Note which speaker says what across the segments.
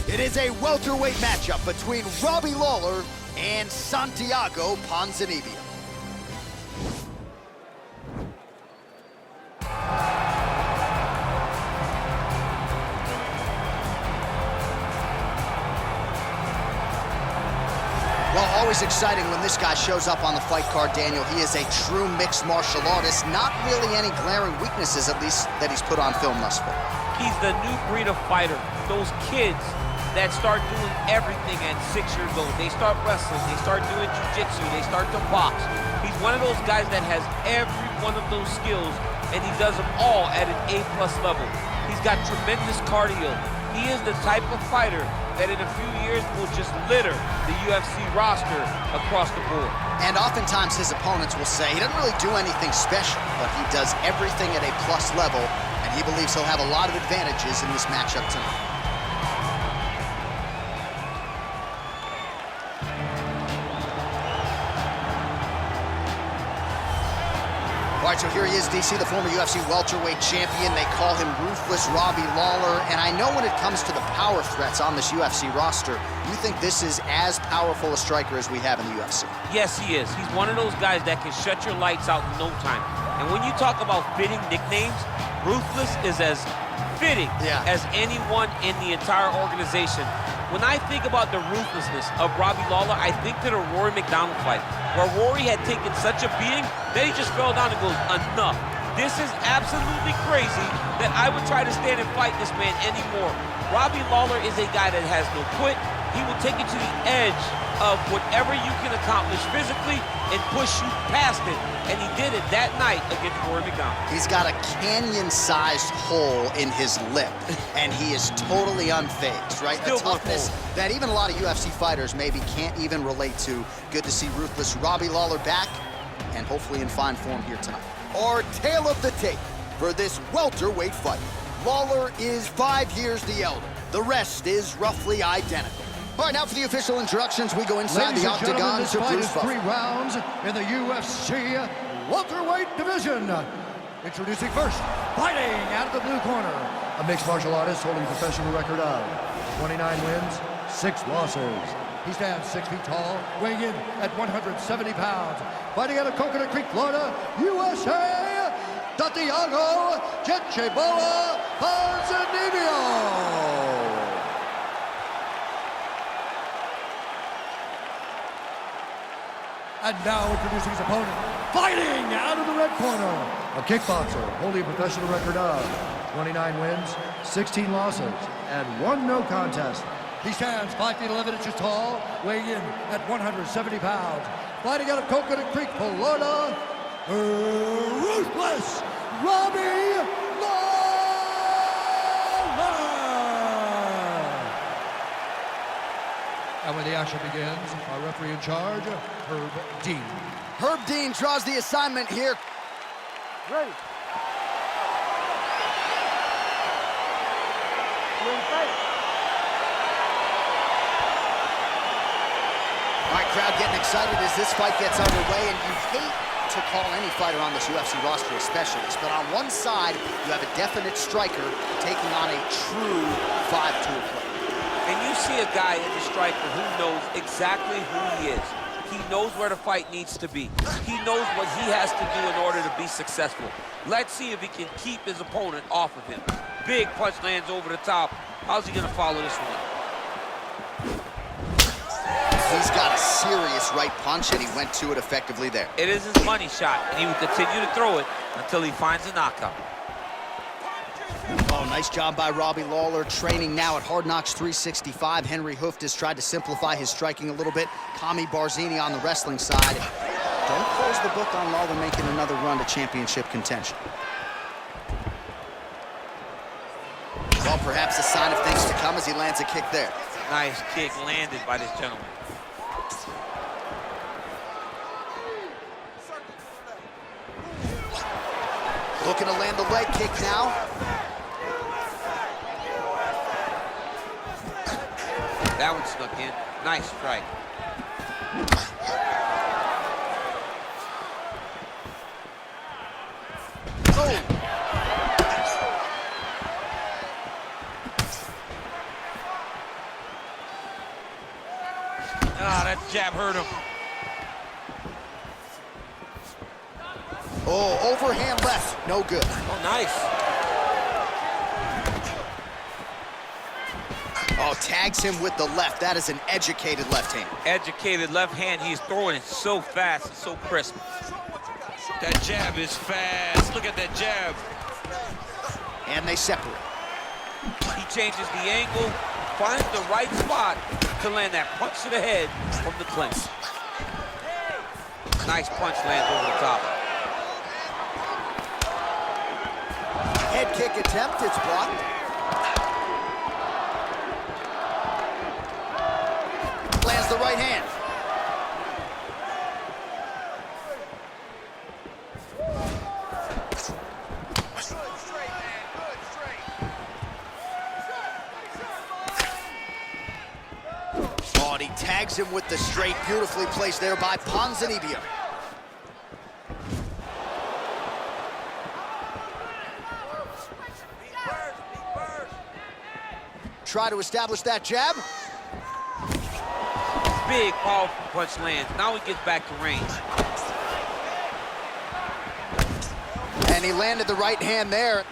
Speaker 1: It is a welterweight matchup between Robbie Lawler and Santiago Ponzinibbio. Well, always exciting when this guy shows up on the fight card, Daniel. He is a true mixed martial artist. Not really any glaring weaknesses, at least, that he's put on film thus far.
Speaker 2: He's the new breed of fighter. Those kids that start doing everything at 6 years old. They start wrestling, they start doing jiu-jitsu, they start to box. He's one of those guys that has every one of those skills, and he does them all at an A+ level. He's got tremendous cardio. He is the type of fighter that in a few years will just litter the UFC roster across the board.
Speaker 1: And oftentimes his opponents will say he doesn't really do anything special, but he does everything at a plus level, and he believes he'll have a lot of advantages in this matchup tonight. All right, so here he is, DC, the former UFC welterweight champion. They call him Ruthless Robbie Lawler. And I know when it comes to the power threats on this UFC roster, you think this is as powerful a striker as we have in the UFC.
Speaker 2: Yes, he is. He's one of those guys that can shut your lights out in no time. And when you talk about fitting nicknames, Ruthless is as fitting as anyone in the entire organization. When I think about the ruthlessness of Robbie Lawler, I think to the Rory McDonald fight, where Rory had taken such a beating, then he just fell down and goes, enough. This is absolutely crazy that I would try to stand and fight this man anymore. Robbie Lawler is a guy that has no quit. He will take you to the edge of whatever you can accomplish physically and push you past it. And he did it that night against Rory McDonald.
Speaker 1: He's got a canyon-sized hole in his lip, and he is totally unfazed, right?
Speaker 2: Still
Speaker 1: a toughness that even a lot of UFC fighters maybe can't even relate to. Good to see Ruthless Robbie Lawler back, and hopefully in fine form here tonight. Our tale of the tape for this welterweight fight. Lawler is 5 years the elder. The rest is roughly identical. All right, now for the official introductions, we go inside the octagon to Bruce Buffer.
Speaker 3: 3 rounds in the UFC welterweight division. Introducing first, fighting out of the blue corner, a mixed martial artist holding a professional record of 29 wins, 6 losses. He stands 6 feet tall, weighing in at 170 pounds. Fighting out of Coconut Creek, Florida, USA, Santiago Ponzinibbio. And now introducing his opponent, fighting out of the red corner, a kickboxer holding a professional record of 29 wins, 16 losses, and 1 no contest. He stands 5 feet 11 inches tall, weighing in at 170 pounds. Fighting out of Coconut Creek, Florida, Ruthless Robbie Lawler. And when the action begins, our referee in charge, Herb Dean.
Speaker 1: Herb Dean draws the assignment here.
Speaker 4: Ready.
Speaker 1: All right, crowd getting excited as this fight gets underway, and you hate to call any fighter on this UFC roster a specialist, but on one side, you have a definite striker taking on a true 5-tool player.
Speaker 2: And you see a guy in the striker who knows exactly who he is. He knows where the fight needs to be. He knows what he has to do in order to be successful. Let's see if he can keep his opponent off of him. Big punch lands over the top. How's he gonna follow this one up?
Speaker 1: He's got a serious right punch, and he went to it effectively there.
Speaker 2: It is his money shot, and he will continue to throw it until he finds a knockout.
Speaker 1: Oh, nice job by Robbie Lawler, training now at Hard Knocks 365. Henry Hooft has tried to simplify his striking a little bit. Kami Barzini on the wrestling side. Don't close the book on Lawler making another run to championship contention. Well, perhaps a sign of things to come as he lands a kick there.
Speaker 2: Nice kick landed by this gentleman.
Speaker 1: Looking to land the leg kick now.
Speaker 2: That one snuck in. Nice strike. Ah, that jab hurt him.
Speaker 1: Oh, overhand left, no good.
Speaker 2: Oh, nice.
Speaker 1: Oh, tags him with the left. That is an educated left hand.
Speaker 2: Educated left hand. He's throwing it so fast and so crisp. That jab is fast. Look at that jab.
Speaker 1: And they separate.
Speaker 2: He changes the angle, finds the right spot to land that punch to the head from the clinch. Nice punch lands over the top.
Speaker 1: Head kick attempt, it's blocked. Lands the right hand. Oh, and he tags him with the straight, beautifully placed there by Ponzinibbio. Try to establish that jab.
Speaker 2: Big, powerful punch lands. Now he gets back to range.
Speaker 1: And he landed the right hand there.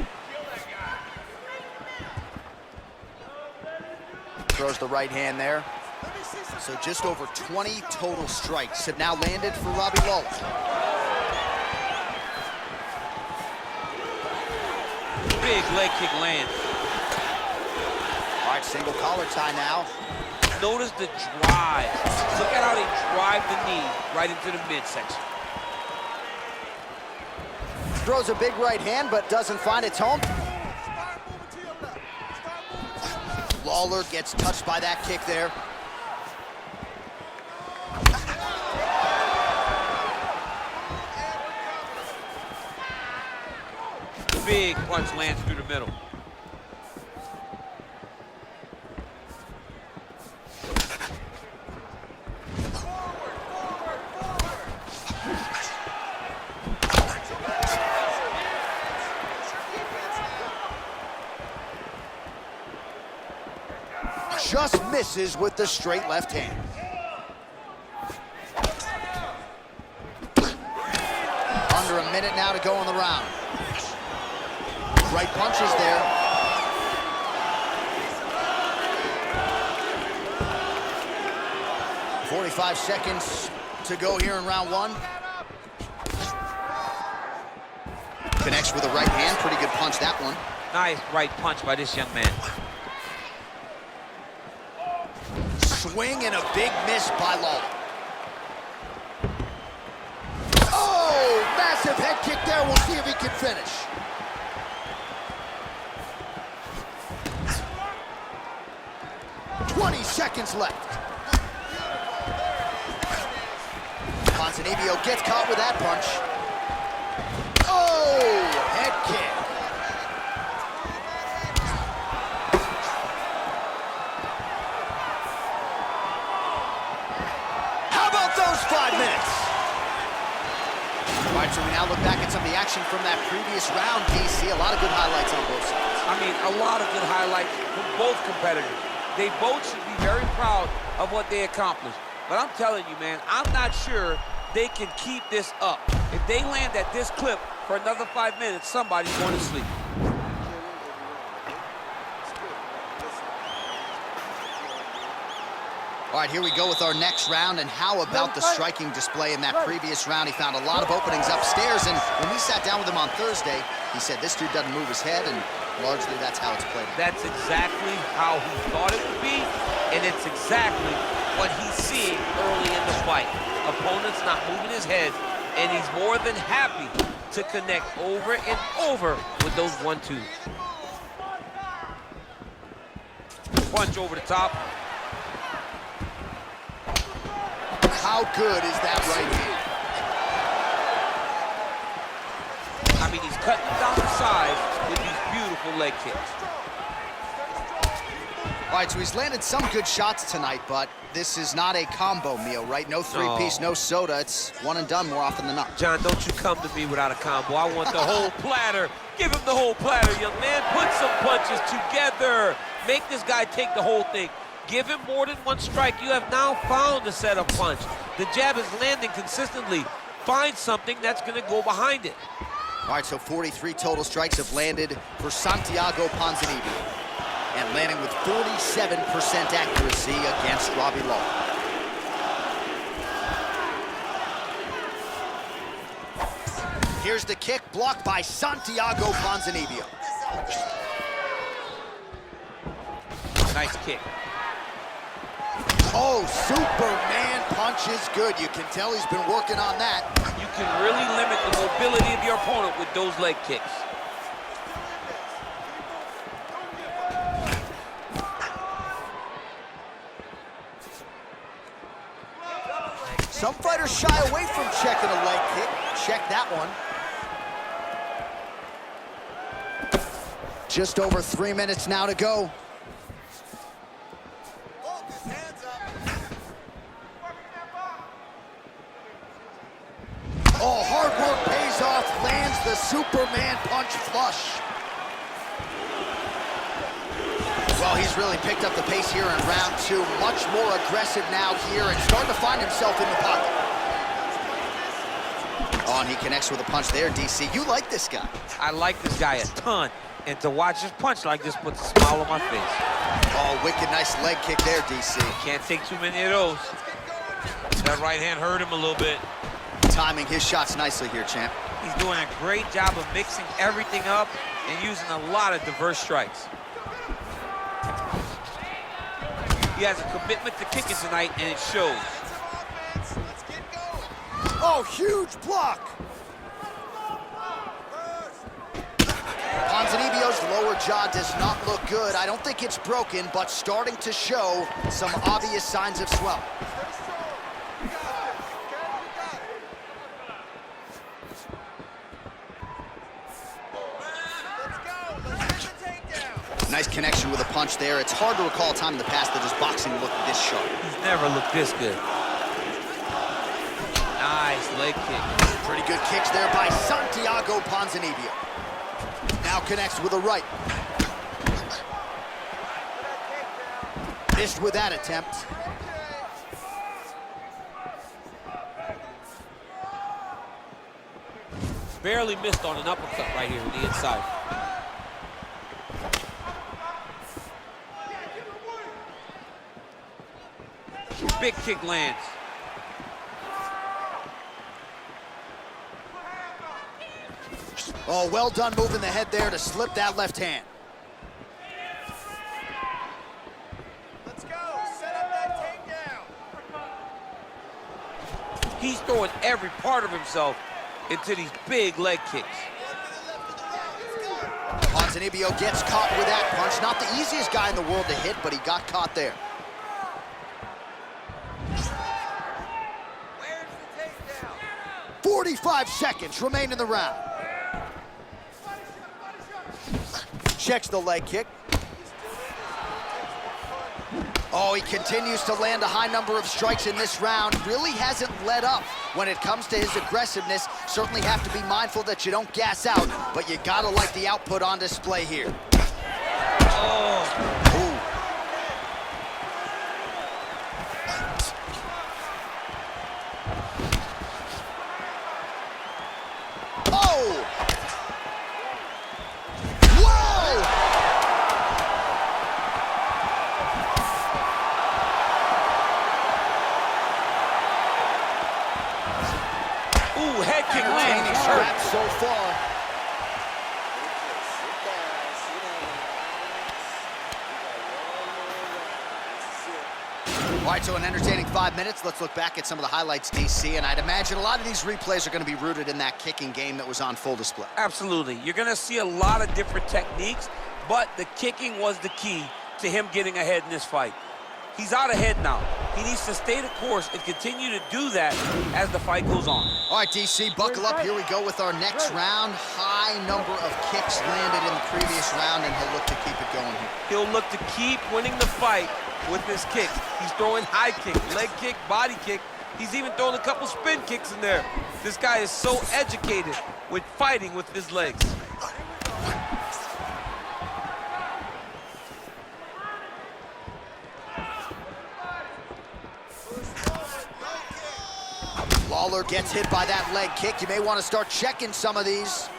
Speaker 1: Throws the right hand there. So just over 20 total strikes have now landed for Robbie Lawler.
Speaker 2: Big leg kick lands.
Speaker 1: All right, single collar tie now.
Speaker 2: Notice the drive. Look at how they drive the knee right into the midsection.
Speaker 1: Throws a big right hand, but doesn't find its home. Lawler gets touched by that kick there.
Speaker 2: Big punch lands through the middle.
Speaker 1: Just misses with the straight left hand. Under a minute now to go in the round. Right punches there. .45 seconds to go here in round one. Connects with a right hand, pretty good punch that one.
Speaker 2: Nice right punch by this young man.
Speaker 1: Swing and a big miss by Lawler. Oh, massive head kick there. We'll see if he can finish. Seconds left. Ponzinibbio gets caught with that punch. Oh, head kick. How about those 5 minutes? All right, so we now look back at some of the action from that previous round, DC. A lot of good highlights on both sides.
Speaker 2: I mean, a lot of good highlights from both competitors. They both should be very proud of what they accomplished. But I'm telling you, man, I'm not sure they can keep this up. If they land at this clip for another 5 minutes, somebody's going to sleep.
Speaker 1: All right, here we go with our next round, and how about the striking display in that previous round? He found a lot of openings upstairs, and when we sat down with him on Thursday, he said this dude doesn't move his head, and largely that's how it's played.
Speaker 2: That's exactly how he thought it would be, and it's exactly what he's seeing early in the fight. Opponent's not moving his head, and he's more than happy to connect over and over with those 1-2s. Punch over the top.
Speaker 1: How good is that right hand?
Speaker 2: I mean, he's cutting down the sides with these beautiful leg kicks.
Speaker 1: All right, so he's landed some good shots tonight, but this is not a combo meal, right? No three-piece, no soda. It's one and done more often than not.
Speaker 2: John, don't you come to me without a combo. I want the whole platter. Give him the whole platter, young man. Put some punches together. Make this guy take the whole thing. Give him more than one strike. You have now found the setup punch. The jab is landing consistently. Find something that's going to go behind it.
Speaker 1: All right, so 43 total strikes have landed for Santiago Ponzinibbio, and landing with 47% accuracy against Robbie Lawler. Here's the kick, blocked by Santiago Ponzinibbio.
Speaker 2: Nice kick.
Speaker 1: Oh, Superman punch is good. You can tell he's been working on that.
Speaker 2: You can really limit the mobility of your opponent with those leg kicks.
Speaker 1: Some fighters shy away from checking a leg kick. Check that one. Just over 3 minutes now to go. Oh, hard work pays off, lands the Superman punch flush. Well, he's really picked up the pace here in round 2. Much more aggressive now here and starting to find himself in the pocket. Oh, and he connects with a punch there, DC. You like this guy.
Speaker 2: I like this guy a ton. And to watch his punch like this puts a smile on my face.
Speaker 1: Oh, wicked nice leg kick there, DC.
Speaker 2: Can't take too many of those. That right hand hurt him a little bit.
Speaker 1: Timing his shots nicely here, champ.
Speaker 2: He's doing a great job of mixing everything up and using a lot of diverse strikes. He has a commitment to kicking tonight, and it shows.
Speaker 1: Oh, huge block. Ponzinibbio's lower jaw does not look good. I don't think it's broken, but starting to show some obvious signs of swelling. Nice connection with a punch there. It's hard to recall a time in the past that his boxing looked this sharp.
Speaker 2: He's never looked this good. Nice leg kick.
Speaker 1: Pretty good kicks there by Santiago Ponzinibbio. Now connects with a right. Missed with that attempt.
Speaker 2: Barely missed on an uppercut right here on the inside. Big kick lands.
Speaker 1: Oh, well done moving the head there to slip that left hand.
Speaker 4: Let's go. Set up that takedown.
Speaker 2: He's throwing every part of himself into these big leg kicks.
Speaker 1: Ponzinibbio gets caught with that punch. Not the easiest guy in the world to hit, but he got caught there.
Speaker 4: Where's the takedown?
Speaker 1: 45 seconds remain in the round. Checks the leg kick. Oh, he continues to land a high number of strikes in this round. Really hasn't let up when it comes to his aggressiveness. Certainly have to be mindful that you don't gas out, but you gotta like the output on display here.
Speaker 2: Oh.
Speaker 1: Ooh. Oh!
Speaker 2: Ooh, head kick lands.
Speaker 1: Strapped so far. All right, so an entertaining 5 minutes. Let's look back at some of the highlights, DC, and I'd imagine a lot of these replays are going to be rooted in that kicking game that was on full display.
Speaker 2: Absolutely. You're going to see a lot of different techniques, but the kicking was the key to him getting ahead in this fight. He's out ahead now. He needs to stay the course and continue to do that as the fight goes on.
Speaker 1: All right, DC, buckle up. Here we go with our next round. High number of kicks landed in the previous round, and he'll look to keep it going here.
Speaker 2: He'll look to keep winning the fight with his kicks. He's throwing high kick, leg kick, body kick. He's even throwing a couple spin kicks in there. This guy is so educated with fighting with his legs.
Speaker 1: Lawler gets hit by that leg kick. You may want to start checking some of these.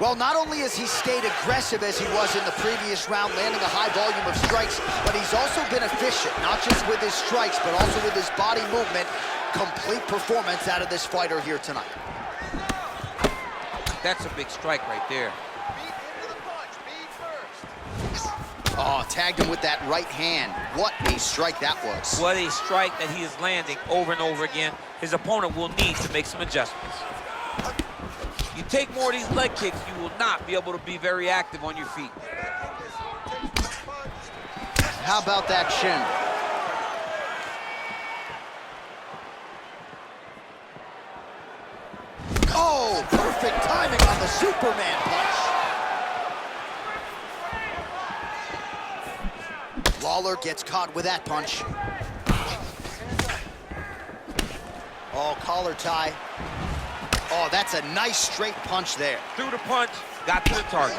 Speaker 1: Well, not only has he stayed aggressive as he was in the previous round, landing a high volume of strikes, but he's also been efficient, not just with his strikes, but also with his body movement. Complete performance out of this fighter here tonight.
Speaker 2: That's a big strike right there.
Speaker 1: Oh, tagged him with that right hand. What a strike that was.
Speaker 2: What a strike that he is landing over and over again. His opponent will need to make some adjustments. You take more of these leg kicks, you will not be able to be very active on your feet.
Speaker 1: How about that shin? Oh, perfect timing on the Superman punch. Lawler gets caught with that punch. Oh, collar tie. Oh, that's a nice straight punch there.
Speaker 2: Threw the punch, got to the target.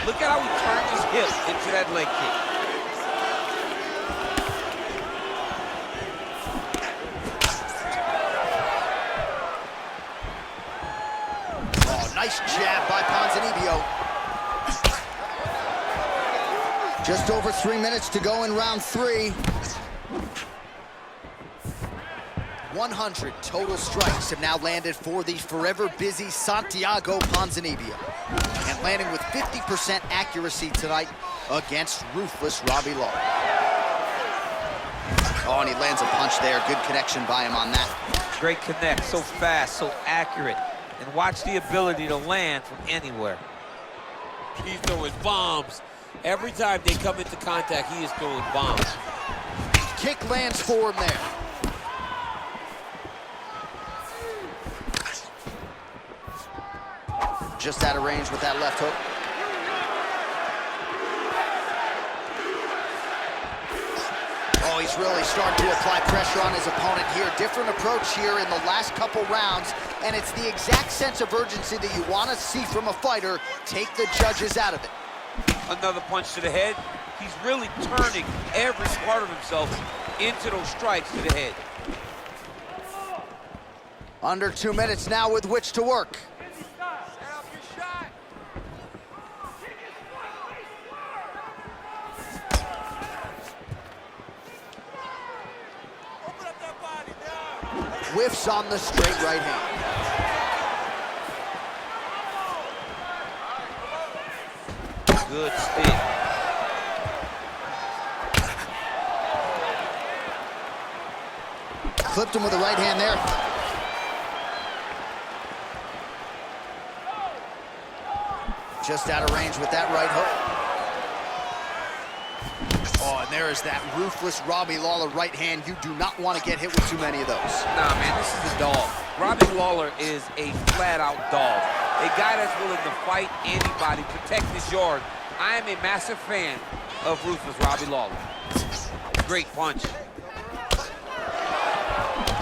Speaker 2: Look at how he turned his hip into that leg kick.
Speaker 1: Oh, nice jab by Ponzinibbio. Just over 3 minutes to go in round 3. 100 total strikes have now landed for the forever busy Santiago Ponzinibbio. And landing with 50% accuracy tonight against ruthless Robbie Lawler. Oh, and he lands a punch there. Good connection by him on that.
Speaker 2: Great connect, so fast, so accurate. And watch the ability to land from anywhere. He's throwing bombs. Every time they come into contact, he is throwing bombs.
Speaker 1: Kick lands for him there. Just out of range with that left hook. Oh, he's really starting to apply pressure on his opponent here. Different approach here in the last couple rounds, and it's the exact sense of urgency that you want to see from a fighter. Take the judges out of it.
Speaker 2: Another punch to the head. He's really turning every part of himself into those strikes to the head.
Speaker 1: Under 2 minutes now with which to work. Whiffs on the straight right hand.
Speaker 2: Good stick.
Speaker 1: Clipped him with the right hand there. Just out of range with that right hook. Oh, and there is that ruthless Robbie Lawler right hand. You do not want to get hit with too many of those.
Speaker 2: Nah, man, this is a dog. Robbie Lawler is a flat-out dog. A guy that's willing to fight anybody, protect his yard. I am a massive fan of ruthless Robbie Lawler. Great punch.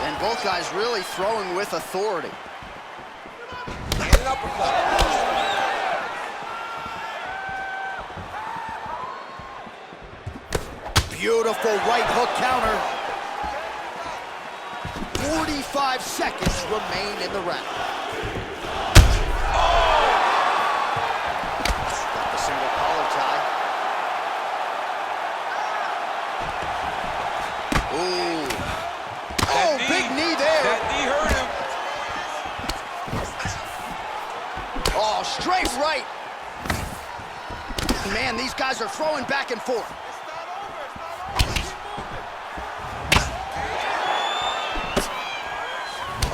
Speaker 1: And both guys really throwing with authority.
Speaker 2: And an uppercut.
Speaker 1: Beautiful right hook counter. 45 seconds remain in the round. Got the single collar tie. Ooh. Oh, big knee there.
Speaker 2: That knee hurt him.
Speaker 1: Oh, straight right. Man, these guys are throwing back and forth.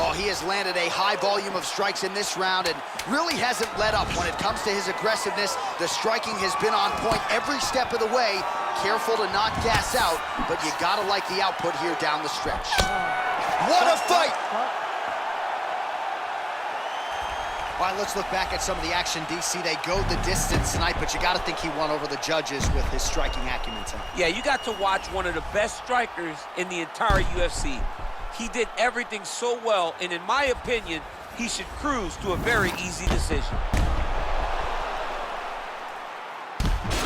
Speaker 1: Oh, he has landed a high volume of strikes in this round and really hasn't let up when it comes to his aggressiveness. The striking has been on point every step of the way. Careful to not gas out, but you gotta like the output here down the stretch. What a fight! All right, let's look back at some of the action, DC. They go the distance tonight, but you gotta think he won over the judges with his striking acumen tonight.
Speaker 2: Yeah, you got to watch one of the best strikers in the entire UFC. He did everything so well, and in my opinion, he should cruise to a very easy decision.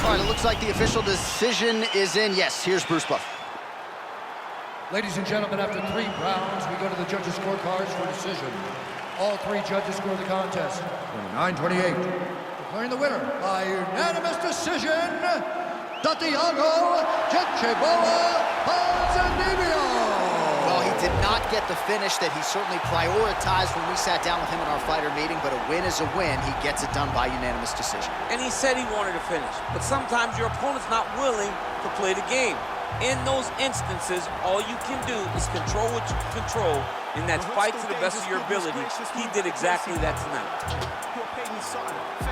Speaker 1: All right, it looks like the official decision is in. Yes, here's Bruce Buffer.
Speaker 3: Ladies and gentlemen, after 3 rounds, we go to the judges' scorecards for decision. All 3 judges score the contest 29-28. Declaring the winner by unanimous decision, Santiago Ponzinibbio.
Speaker 1: Well, he did not get the finish that he certainly prioritized when we sat down with him in our fighter meeting, but a win is a win. He gets it done by unanimous decision.
Speaker 2: And he said he wanted to finish, but sometimes your opponent's not willing to play the game. In those instances, all you can do is control what you can control, and that's fight to the best of your ability. He did exactly that tonight.